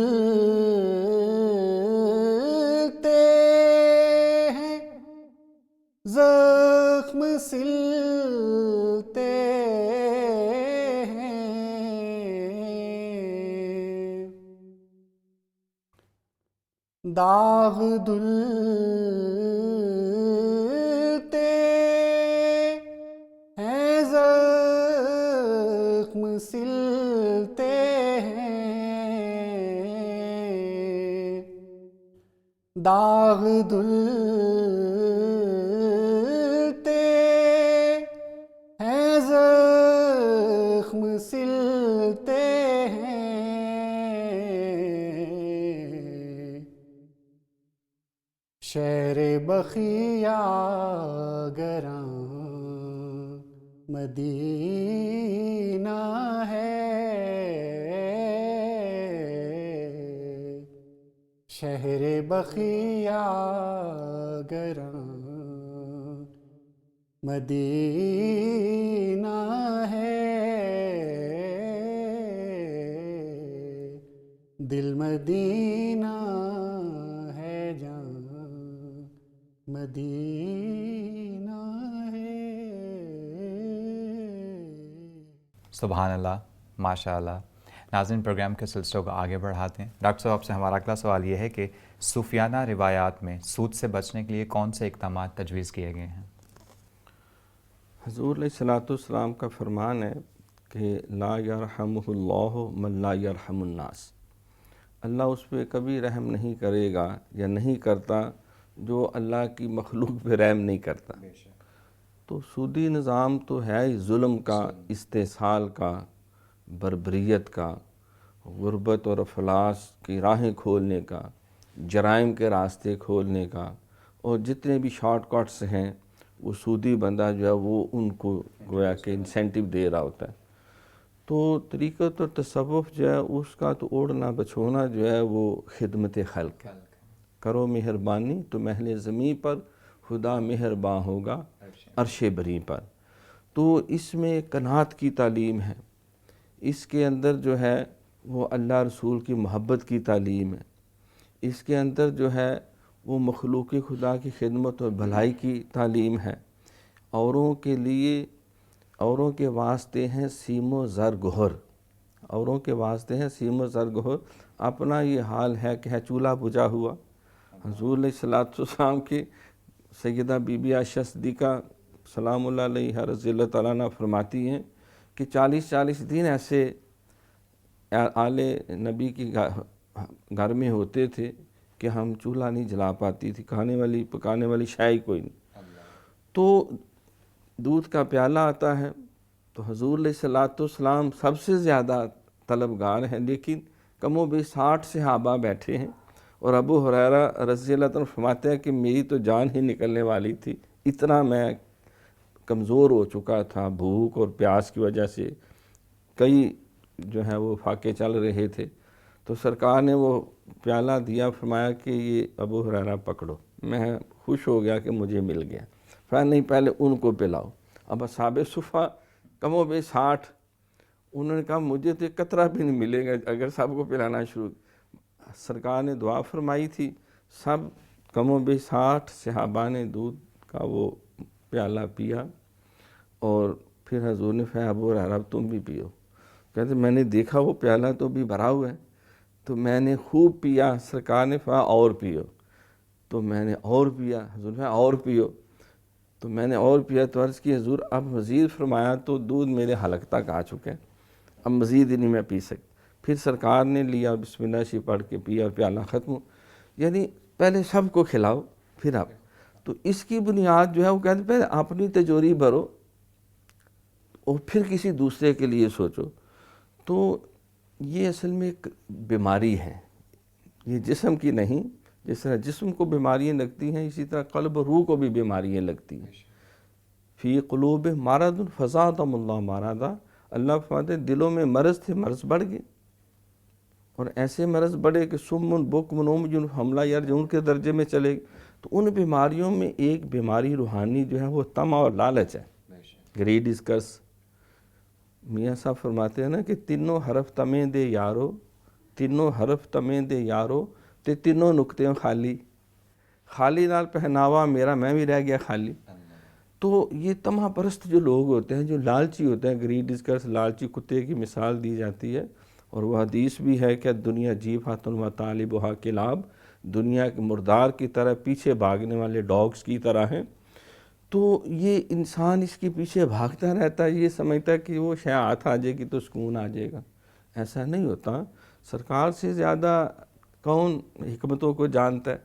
ہیں، زخم سلتے داغ دھلتے ہیں زخم سلتے ہیں داغ دھلتے ہیں زخم سلتے ہیں شہر بخیا گراں مدینہ ہے شہر بخیا گراں مدینہ ہے دل مدینہ ہے جہاں مدینہ ہے سبحان اللہ، ماشاء اللہ۔ ناظرین، پروگرام کے سلسلوں کو آگے بڑھاتے ہیں۔ ڈاکٹر صاحب، آپ سے ہمارا اگلا سوال یہ ہے کہ صوفیانہ روایات میں سود سے بچنے کے لیے کون سے اقدامات تجویز کیے گئے ہیں؟ حضور علیہ الصلوۃ والسلام کا فرمان ہے کہ لا یرحمہ اللہ من لا یرحم الناس، اللہ اس پہ کبھی رحم نہیں کرے گا یا نہیں کرتا جو اللہ کی مخلوق پہ رحم نہیں کرتا۔ تو سودی نظام تو ہے ہی ظلم کا، استحصال کا، بربریت کا، غربت اور افلاس کی راہیں کھولنے کا، جرائم کے راستے کھولنے کا، اور جتنے بھی شارٹ کٹس ہیں وہ سودی بندہ جو ہے وہ ان کو گویا کہ انسینٹیو دے رہا ہوتا ہے۔ تو طریقت اور تصوف جو ہے اس کا تو اوڑھنا بچھونا جو ہے وہ خدمت خلق ہے۔ کرو مہربانی تو محل زمیں پر خدا مہرباں ہوگا عرش بری پر۔ تو اس میں قناعت کی تعلیم ہے، اس کے اندر جو ہے وہ اللہ رسول کی محبت کی تعلیم ہے، اس کے اندر جو ہے وہ مخلوق خدا کی خدمت اور بھلائی کی تعلیم ہے۔ اوروں کے لیے، اوروں کے واسطے ہیں سیم و زر گہر، اوروں کے واسطے ہیں سیم و زر گہر، اپنا یہ حال ہے کہ ہے چولہا بجھا ہوا۔ حضور علیہ السلام کی سیدہ بی بی عائشہ صدیقہ سلام اللہ علیہ رضی اللہ تعالیٰ عنہ فرماتی ہیں کہ 40 دن ایسے آل نبی کی گھر میں ہوتے تھے کہ ہم چولہا نہیں جلا پاتی تھی، پکانے والی شے کوئی نہیں۔ تو دودھ کا پیالہ آتا ہے تو حضور علیہ السلام سب سے زیادہ طلبگار ہیں، لیکن کم و بیش 60 صحابہ بیٹھے ہیں، اور ابو ہریرہ رضی اللہ عنہ فرماتے ہیں کہ میری تو جان ہی نکلنے والی تھی، اتنا میں کمزور ہو چکا تھا بھوک اور پیاس کی وجہ سے، کئی جو ہے وہ فاقے چل رہے تھے۔ تو سرکار نے وہ پیالہ دیا، فرمایا کہ یہ ابو ہریرہ پکڑو۔ میں خوش ہو گیا کہ مجھے مل گیا۔ فرمایا نہیں، پہلے ان کو پلاؤ۔ اب اصحاب صفہ کم و بیش 60، انہوں نے کہا مجھے تو ایک قطرہ بھی نہیں ملے گا اگر سب کو پلانا شروع۔ سرکار نے دعا فرمائی تھی، سب کم و بیش 60 صحابہ نے دودھ کا وہ پیالہ پیا، اور پھر حضور نے فرمایا ابو ہریرہ تم بھی پیو۔ کہتے میں نے دیکھا وہ پیالہ تو بھی بھرا ہوا ہے، تو میں نے خوب پیا۔ سرکار نے فرمایا اور پیو، تو میں نے اور پیا۔ حضور نے فرمایا اور پیو، تو میں نے اور پیا۔ تو عرض کی حضور اب مزید، فرمایا تو دودھ میرے حلق تک آ چکے ہیں، اب مزید ہی نہیں میں پی سکتا۔ پھر سرکار نے لیا، بسم اللہ شریف پڑھ کے پیا اور پیالہ ختم۔ یعنی پہلے سب کو کھلاؤ پھر آپ۔ تو اس کی بنیاد جو ہے وہ کہتے ہیں پہلے اپنی تجوری بھرو اور پھر کسی دوسرے کے لیے سوچو۔ تو یہ اصل میں ایک بیماری ہے، یہ جسم کی نہیں۔ جس طرح جسم کو بیماریاں لگتی ہیں، اسی طرح قلب و روح کو بھی بیماریاں لگتی ہیں۔ فی قلوب مرض فزادہم اللہ مرضا، اللہ فرماتے ہیں دلوں میں مرض تھے، مرض بڑھ گئے، اور ایسے مرض بڑھے کہ سم بکم عمی حملہ یرجعون کے درجے میں چلے گئے۔ تو ان بیماریوں میں ایک بیماری روحانی جو ہے وہ طمع اور لالچ ہے، گریڈ از کرس۔ میاں صاحب فرماتے ہیں نا کہ تینوں حرف تمیں دے یارو، تینوں حرف تمیں دے یارو، تے تینوں نکتے خالی، خالی نال پہناوا میرا، میں بھی رہ گیا خالی۔ تو یہ طمع پرست جو لوگ ہوتے ہیں، جو لالچی ہوتے ہیں، گریڈ از کرس، لالچی کتے کی مثال دی جاتی ہے، اور وہ حدیث بھی ہے کہ دنیا جیفۃ و طالبھا کلاب، دنیا کے مردار کی طرح پیچھے بھاگنے والے ڈاگس کی طرح ہیں. تو یہ انسان اس کے پیچھے بھاگتا رہتا ہے، یہ سمجھتا ہے کہ وہ شے ہاتھ آ جائے گی تو سکون آ جائے گا. ایسا نہیں ہوتا. سرکار سے زیادہ کون حکمتوں کو جانتا ہے؟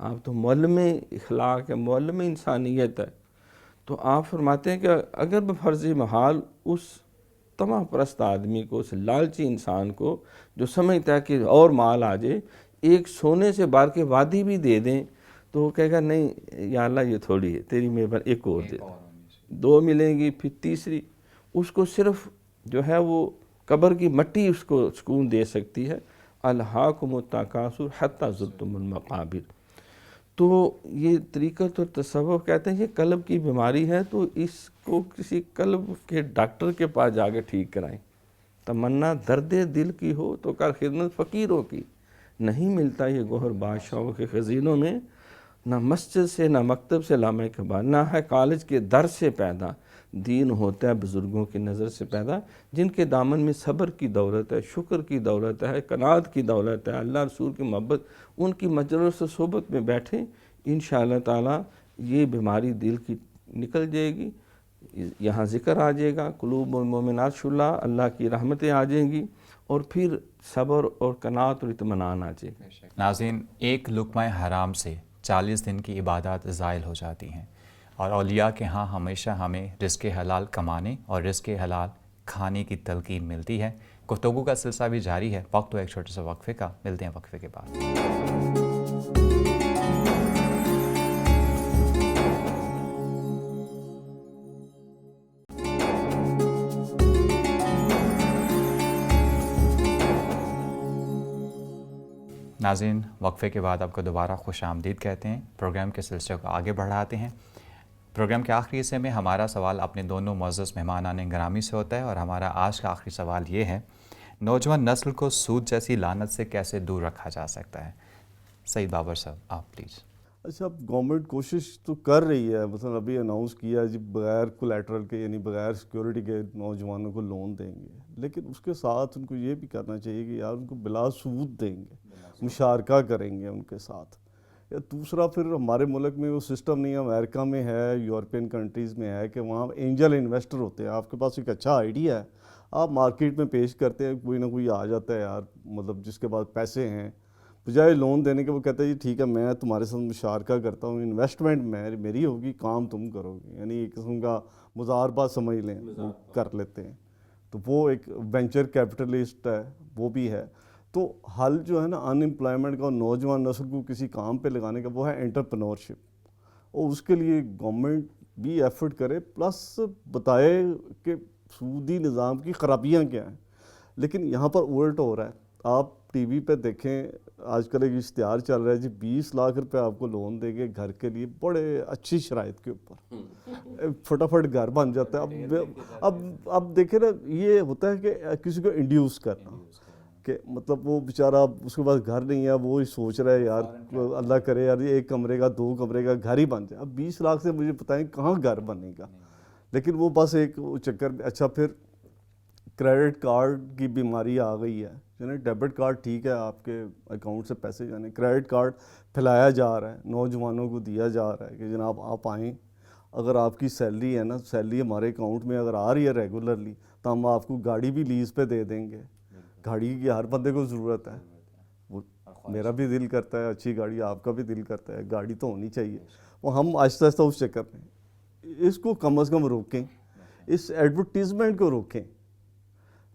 آپ تو معلم اخلاق ہے، معلم انسانیت ہے. تو آپ فرماتے ہیں کہ اگر بفرض محال اس طمع پرست آدمی کو، اس لالچی انسان کو جو سمجھتا ہے کہ اور مال آ جائے، ایک سونے سے بار کے وادی بھی دے دیں تو وہ کہے گا نہیں یا اللہ یہ تھوڑی ہے، تیری مہربانی ایک اور دے دیں. 2 ملیں گی، پھر تیسری. اس کو صرف جو ہے وہ قبر کی مٹی اس کو سکون دے سکتی ہے. الہاکم التکاثر حتی زرتم المقابر. تو یہ طریقت اور تصوف کہتے ہیں یہ قلب کی بیماری ہے، تو اس کو کسی قلب کے ڈاکٹر کے پاس جا کے ٹھیک کرائیں. تمنا درد دل کی ہو تو کر خدمت فقیروں کی. نہیں ملتا یہ گوہر بادشاہوں کے خزینوں میں، نہ مسجد سے نہ مکتب سے لامع کبار، نہ ہے کالج کے در سے پیدا. دین ہوتا ہے بزرگوں کی نظر سے پیدا، جن کے دامن میں صبر کی دولت ہے، شکر کی دولت ہے، قناعت کی دولت ہے، اللہ رسول کی محبت. ان کی مجلس و صحبت میں بیٹھیں، انشاءاللہ تعالی یہ بیماری دل کی نکل جائے گی. یہاں ذکر آ جائے گا، قلوب المؤمنات شلا، اللہ کی رحمتیں آ جائیں گی، اور پھر صبر اور قناعت اور اطمینان آ جائے گا. ناظرین، ایک لقمہ حرام سے 40 دن کی عبادات زائل ہو جاتی ہیں، اور اولیاء کے ہاں ہمیشہ ہمیں رزق حلال کمانے اور رزق حلال کھانے کی تلقین ملتی ہے. گفتگو کا سلسلہ بھی جاری ہے. وقت ہو ایک چھوٹے سے وقفے کا، ملتے ہیں وقفے کے بعد. ناظرین، وقفے کے بعد آپ کو دوبارہ خوش آمدید کہتے ہیں. پروگرام کے سلسلے کو آگے بڑھاتے ہیں. پروگرام کے آخری حصے میں ہمارا سوال اپنے دونوں معزز مہمانان گرامی سے ہوتا ہے، اور ہمارا آج کا آخری سوال یہ ہے: نوجوان نسل کو سود جیسی لعنت سے کیسے دور رکھا جا سکتا ہے؟ سعید بابر صاحب، آپ پلیز. اچھا، اب گورنمنٹ کوشش تو کر رہی ہے. مثلا ابھی اناؤنس کیا جی بغیر کولیٹرل کے، یعنی بغیر سیکیورٹی کے نوجوانوں کو لون دیں گے، لیکن اس کے ساتھ ان کو یہ بھی کرنا چاہیے کہ یار ان کو بلا سود دیں گے، مشارکہ کریں گے ان کے ساتھ. یا دوسرا، پھر ہمارے ملک میں وہ سسٹم نہیں ہے، امریکہ میں ہے، یورپین کنٹریز میں ہے، کہ وہاں اینجل انویسٹر ہوتے ہیں. آپ کے پاس ایک اچھا آئیڈیا ہے، آپ مارکیٹ میں پیش کرتے ہیں، کوئی نہ کوئی آ جاتا ہے یار، مطلب جس کے پاس پیسے ہیں، بجائے لون دینے کے وہ کہتا ہے جی ٹھیک ہے میں تمہارے ساتھ مشارکہ کرتا ہوں، انویسٹمنٹ میری ہوگی، کام تم کرو گے. یعنی ایک قسم کا مضاربہ سمجھ لیں، وہ کر لیتے ہیں. تو وہ ایک وینچر کیپٹلسٹ ہے، وہ بھی ہے. تو حل جو ہے نا ان امپلائمنٹ کا اور نوجوان نسل کو کسی کام پہ لگانے کا، وہ ہے انٹرپرنورشپ. اور اس کے لیے گورنمنٹ بھی ایفرٹ کرے، پلس بتائے کہ سودی نظام کی خرابیاں کیا ہیں. لیکن یہاں پر الٹ ہو رہا ہے. آپ ٹی وی پہ دیکھیں، آج کل ایک اشتہار چل رہا ہے جی 20 لاکھ روپے آپ کو لون دیں گے گھر کے لیے، بڑے اچھی شرائط کے اوپر، فٹافٹ گھر بن جاتا ہے. اب دیکھیں نا، یہ ہوتا ہے کہ کسی کو انڈیوس کرنا، کہ مطلب وہ بیچارہ اس کے پاس گھر نہیں ہے، وہ ہی سوچ رہا ہے یار اللہ کرے یار 1 کمرے کا 2 کمرے کا گھر ہی بن جائے. اب 20 لاکھ سے مجھے بتائیں کہاں گھر بنے گا. لیکن وہ بس ایک چکر میں. اچھا، پھر کریڈٹ کارڈ کی بیماری آ گئی ہے. یعنی ڈیبٹ کارڈ ٹھیک ہے، آپ کے اکاؤنٹ سے پیسے جانے، کریڈٹ کارڈ پھیلایا جا رہا ہے، نوجوانوں کو دیا جا رہا ہے کہ جناب آپ آئیں، اگر آپ کی سیلری ہے نا، سیلری ہمارے اکاؤنٹ میں اگر آ رہی ہے ریگولرلی، تو ہم آپ کو گاڑی بھی لیز پہ دے دیں گے. گاڑی کی ہر بندے کو ضرورت ہے. وہ میرا بھی دل کرتا ہے اچھی گاڑی، آپ کا بھی دل کرتا ہے گاڑی تو ہونی چاہیے. وہ ہم آہستہ آہستہ اس چکر میں اس کو کم از کم روکیں، اس ایڈورٹیزمنٹ کو روکیں.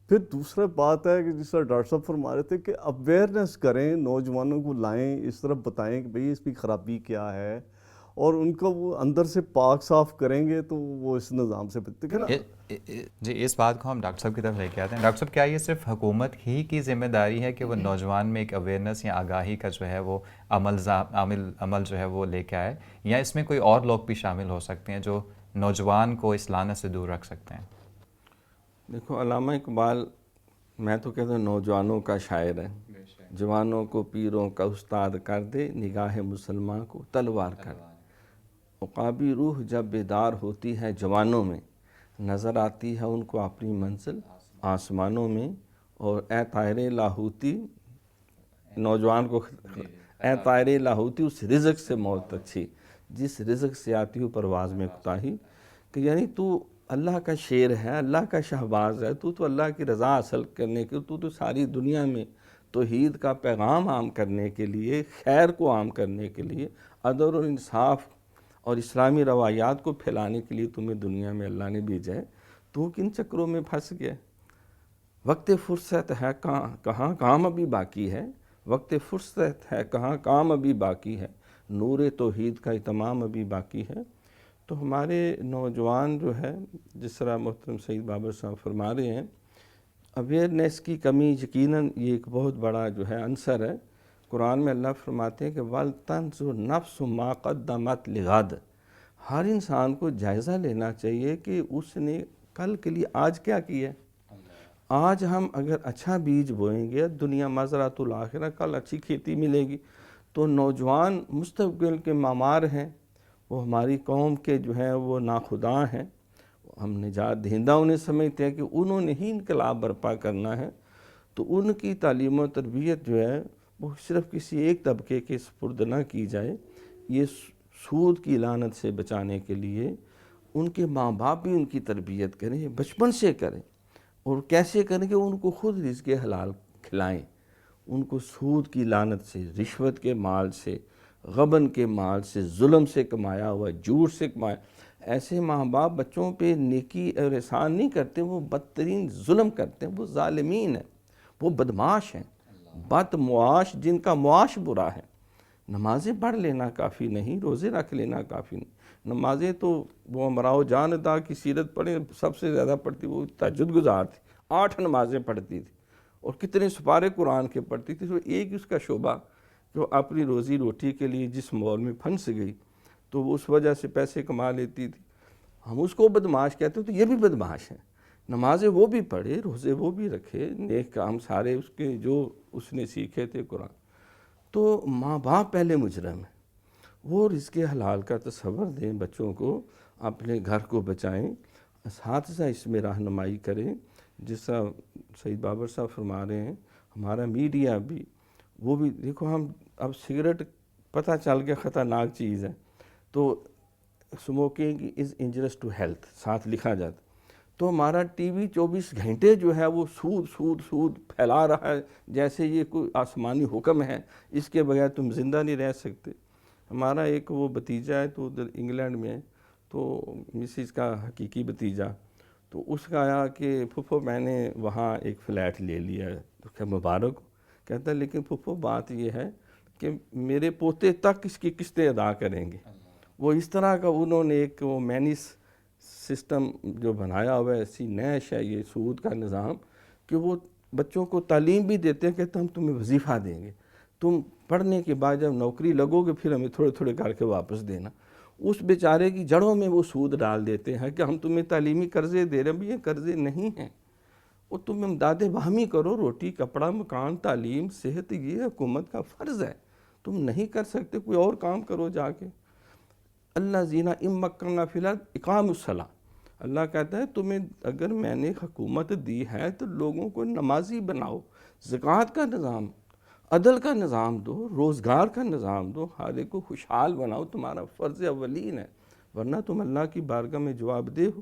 پھر دوسرا بات ہے کہ جس طرح ڈاکٹر صاحب فرما رہے تھے کہ اویئرنیس کریں، نوجوانوں کو لائیں، اس طرف بتائیں کہ بھئی اس کی خرابی کیا ہے، اور ان کو وہ اندر سے پاک صاف کریں گے تو وہ اس نظام سے نا. جی، اس بات کو ہم ڈاکٹر صاحب کی طرف لے کے آتے ہیں. ڈاکٹر صاحب، کیا یہ صرف حکومت ہی کی ذمہ داری ہے کہ وہ نوجوان میں ایک اویئرنیس یا آگاہی کا جو ہے وہ عمل جو ہے وہ لے کے آئے، یا اس میں کوئی اور لوگ بھی شامل ہو سکتے ہیں جو نوجوان کو اس لعنت سے دور رکھ سکتے ہیں؟ دیکھو، علامہ اقبال میں تو کہتا ہوں نوجوانوں کا شاعر ہے. جوانوں کو پیروں کا استاد کر دے، نگاہ مسلمان کو تلوار کر دے. عقابی روح جب بیدار ہوتی ہے جوانوں میں، نظر آتی ہے ان کو اپنی منزل آسمانوں میں. اور اے طائر لاہوتی، نوجوان کو اے طائر لاہوتی اس رزق سے موت اچھی جس رزق سے آتی ہو پرواز میں کوتاہی، کہ یعنی تو اللہ کا شیر ہے، اللہ کا شہباز ہے، تو اللہ کی رضا حاصل کرنے کے تو ساری دنیا میں توحید کا پیغام عام کرنے کے لیے، خیر کو عام کرنے کے لیے، عدل اور انصاف اور اسلامی روایات کو پھیلانے کے لیے تمہیں دنیا میں اللہ نے بھیجا ہے، تو کن چکروں میں پھنس گیا؟ وقت فرصت ہے کہاں کام ابھی باقی ہے، وقت فرصت ہے کہاں کام ابھی باقی ہے، نور توحید کا اتمام ابھی باقی ہے۔ تو ہمارے نوجوان جو ہے، جس طرح محترم سعید بابر صاحب فرما رہے ہیں، اویئرنیس کی کمی یقیناً یہ ایک بہت بڑا جو ہے عنصر ہے۔ قرآن میں اللہ فرماتے ہیں کہ وَلْتَنْظُرْ نَفْسُ مَا قَدَّمَتْ لِغَدٍ، ہر انسان کو جائزہ لینا چاہیے کہ اس نے کل کے لیے آج کیا کیا ہے۔ آج ہم اگر اچھا بیج بوئیں گے، دنیا مزرعۃ الآخرہ، کل اچھی کھیتی ملے گی۔ تو نوجوان مستقبل کے معمار ہیں، وہ ہماری قوم کے جو ہیں وہ ناخدا ہیں، ہم نجات دہندہ انہیں سمجھتے ہیں کہ انہوں نے ہی انقلاب برپا کرنا ہے۔ تو ان کی تعلیم و تربیت جو ہے وہ صرف کسی ایک طبقے کے سپرد نہ کی جائے، یہ سود کی لعنت سے بچانے کے لیے ان کے ماں باپ بھی ان کی تربیت کریں، بچپن سے کریں، اور کیسے کریں کہ ان کو خود رزق حلال کھلائیں، ان کو سود کی لعنت سے، رشوت کے مال سے، غبن کے مال سے، ظلم سے کمایا ہوا، جھوٹ سے کمایا۔ ایسے ماں باپ بچوں پہ نیکی اور احسان نہیں کرتے، وہ بدترین ظلم کرتے ہیں، وہ ظالمین ہیں، وہ بدمعاش ہیں، بد معاش، جن کا معاش برا ہے۔ نمازیں پڑھ لینا کافی نہیں، روزے رکھ لینا کافی نہیں۔ نمازیں تو وہ امراؤ جان ادا کی سیرت پڑھیں، سب سے زیادہ پڑھتی وہ تہجد گزار تھی، 8 نمازیں پڑھتی تھی، اور کتنے سپارے قرآن کے پڑھتی تھی۔ تو ایک اس کا شعبہ کہ وہ اپنی روزی روٹی کے لیے جس مول میں پھنس گئی تو وہ اس وجہ سے پیسے کما لیتی تھی، ہم اس کو بدمعاش کہتے ہیں، تو یہ بھی بدمعاش ہیں۔ نمازیں وہ بھی پڑھے، روزے وہ بھی رکھے، نیک کام سارے اس کے جو اس نے سیکھے تھے قرآن۔ تو ماں باپ پہلے مجرم ہیں، وہ رزق حلال کا تصور دیں بچوں کو، اپنے گھر کو بچائیں، اساتذہ اس میں رہنمائی کریں۔ جس طرح سعید بابر صاحب فرما رہے ہیں، ہمارا میڈیا بھی، وہ بھی دیکھو، ہم اب سگریٹ پتہ چل کے خطرناک چیز ہے، تو اسموکنگ از انجریس ٹو ہیلتھ ساتھ لکھا جاتا، تو ہمارا ٹی وی 24 گھنٹے جو ہے وہ سود سود سود پھیلا رہا ہے، جیسے یہ کوئی آسمانی حکم ہے، اس کے بغیر تم زندہ نہیں رہ سکتے۔ ہمارا ایک وہ بھتیجا ہے تو ادھر انگلینڈ میں ہے، تو مسز کا حقیقی بھتیجا، تو اس کا آیا کہ پھپھو میں نے وہاں ایک فلیٹ لے لیا ہے، تو کہ مبارک، کہتا ہے لیکن پھپھو بات یہ ہے کہ میرے پوتے تک اس کی قسطیں ادا کریں گے۔ وہ اس طرح کا انہوں نے ایک وہ مینس سسٹم جو بنایا ہوا ہے، ایسی نیش ہے یہ سود کا نظام، کہ وہ بچوں کو تعلیم بھی دیتے ہیں، کہتے ہیں ہم تمہیں وظیفہ دیں گے، تم پڑھنے کے بعد جب نوکری لگو گے پھر ہمیں تھوڑے تھوڑے کر کے واپس دینا۔ اس بیچارے کی جڑوں میں وہ سود ڈال دیتے ہیں کہ ہم تمہیں تعلیمی قرضے دے رہے ہیں، یہ قرضے نہیں ہیں، وہ تم امداد باہمی کرو، روٹی کپڑا مکان تعلیم صحت، یہ حکومت کا فرض ہے، تم نہیں کر سکتے کوئی اور کام کرو جا کے۔ اللہ زینہ مکننا فی الارض اقام الصلاۃ، اللہ کہتا ہے تمہیں اگر میں نے حکومت دی ہے تو لوگوں کو نمازی بناؤ، زکوٰۃ کا نظام، عدل کا نظام دو، روزگار کا نظام دو، ہر ایک کو خوشحال بناؤ، تمہارا فرض اولین ہے، ورنہ تم اللہ کی بارگاہ میں جواب دہ ہو۔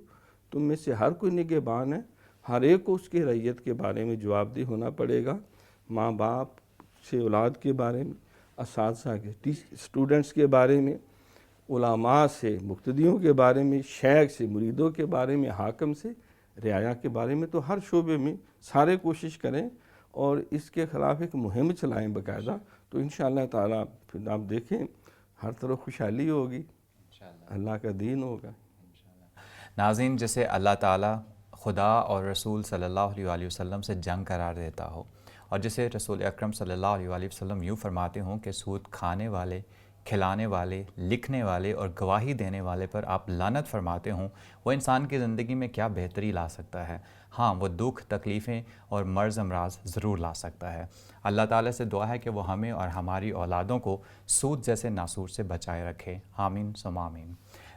تم میں سے ہر کوئی نگہبان ہے، ہر ایک کو اس کے رعیت کے بارے میں جواب دہ ہونا پڑے گا، ماں باپ سے اولاد کے بارے میں، اساتذہ کے اسٹوڈنٹس کے بارے میں، علماء سے مقتدیوں کے بارے میں، شیخ سے مریدوں کے بارے میں، حاکم سے رعایا کے بارے میں۔ تو ہر شعبے میں سارے کوشش کریں اور اس کے خلاف ایک مہم چلائیں باقاعدہ، تو انشاءاللہ تعالیٰ پھر آپ دیکھیں ہر طرف خوشحالی ہوگی، اللہ کا دین ہوگا۔ ناظرین، جسے اللہ تعالیٰ خدا اور رسول صلی اللہ علیہ وآلہ وسلم سے جنگ قرار دیتا ہو، اور جسے رسول اکرم صلی اللہ علیہ وآلہ وسلم یوں فرماتے ہوں کہ سود کھانے والے، کھلانے والے، لکھنے والے اور گواہی دینے والے پر آپ لعنت فرماتے ہوں، وہ انسان کی زندگی میں کیا بہتری لا سکتا ہے؟ ہاں، وہ دکھ، تکلیفیں اور مرض امراض ضرور لا سکتا ہے۔ اللہ تعالیٰ سے دعا ہے کہ وہ ہمیں اور ہماری اولادوں کو سود جیسے ناسور سے بچائے رکھے، آمین ثم آمین۔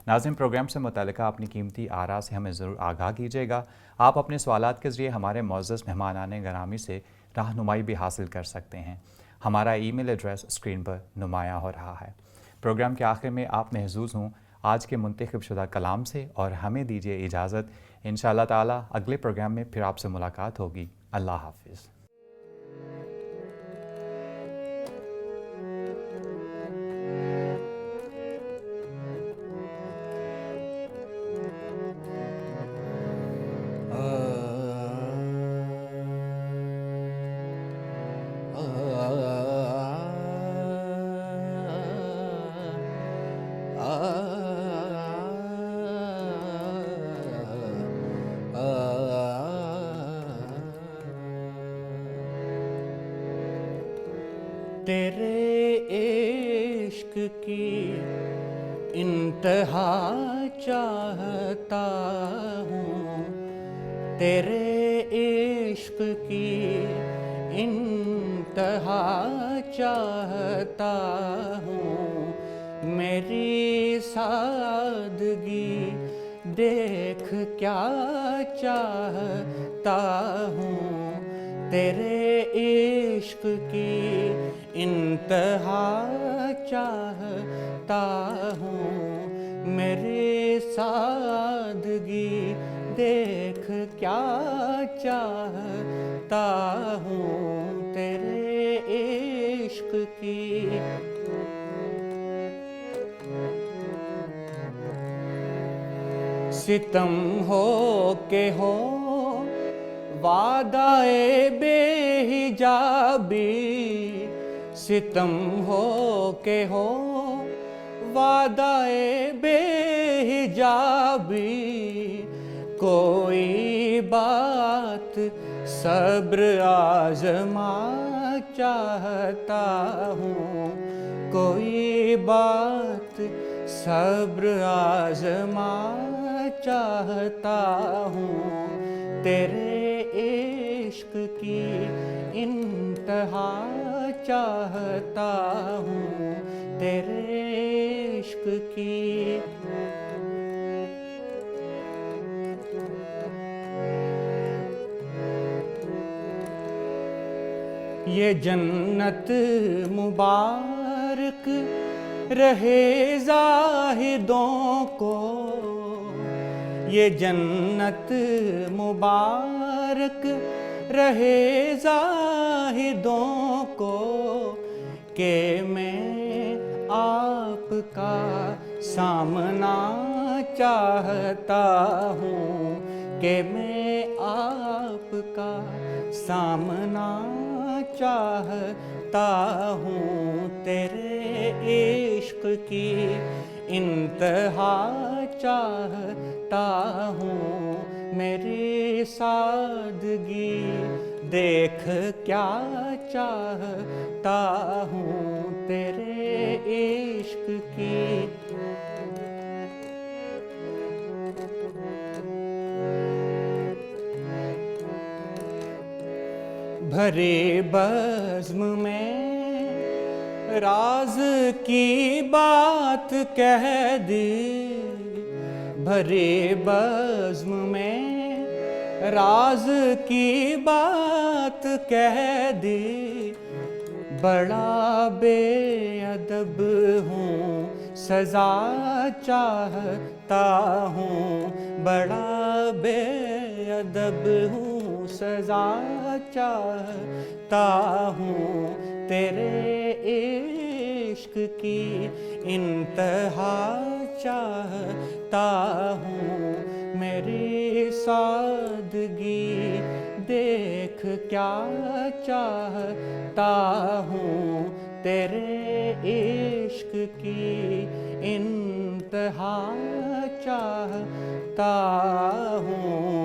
ناظرین، پروگرام سے متعلقہ اپنی قیمتی آراء سے ہمیں ضرور آگاہ کیجیے گا۔ آپ اپنے سوالات کے ذریعے ہمارے معزز مہمانان گرامی سے رہنمائی بھی حاصل کر سکتے ہیں۔ ہمارا ای میل ایڈریس اسکرین پر نمایاں ہو رہا ہے۔ پروگرام کے آخر میں آپ محظوظ ہوں آج کے منتخب شدہ کلام سے، اور ہمیں دیجیے اجازت۔ انشاءاللہ تعالیٰ اگلے پروگرام میں پھر آپ سے ملاقات ہوگی۔ اللہ حافظ۔ تیرے عشق کی انتہا چاہتا ہوں، تیرے عشق کی انتہا چاہتا ہوں، میری سادگی دیکھ کیا چاہتا ہوں، تیرے عشق کی انتہا چاہتا ہوں، میری سادگی دیکھ کیا چاہتا ہوں، تیرے عشق کی ستم ہو کہ ہو وعدہ بے حجابی، ستم ہو کہ ہو وعدہ بے حجابی، کوئی بات صبر آزما چاہتا ہوں، کوئی بات صبر آزما چاہتا ہوں، تیرے عشق کی انتہا چاہتا ہوں، تیرے عشق کی یہ جنت مبارک رہے زاہدوں کو، یہ جنت مبارک رہے زاہدوں کو، کہ میں آپ کا سامنا چاہتا ہوں، کہ میں آپ کا سامنا چاہتا ہوں، تیرے عشق کی انتہا چاہتا ہوں، میری سادگی دیکھ کیا چاہتا ہوں، تیرے عشق کی بھرے بزم میں راز کی بات کہہ دی، بھرے بزم میں راز کی بات کہہ دی، بڑا بے ادب ہوں سزا چاہتا ہوں، بڑا بے ادب ہوں سزا چاہتا ہوں، تیرے عشق کی انتہا چاہتا ہوں، میری سادگی دیکھ کیا چاہتا ہوں، تیرے عشق کی انتہا چاہتا ہوں۔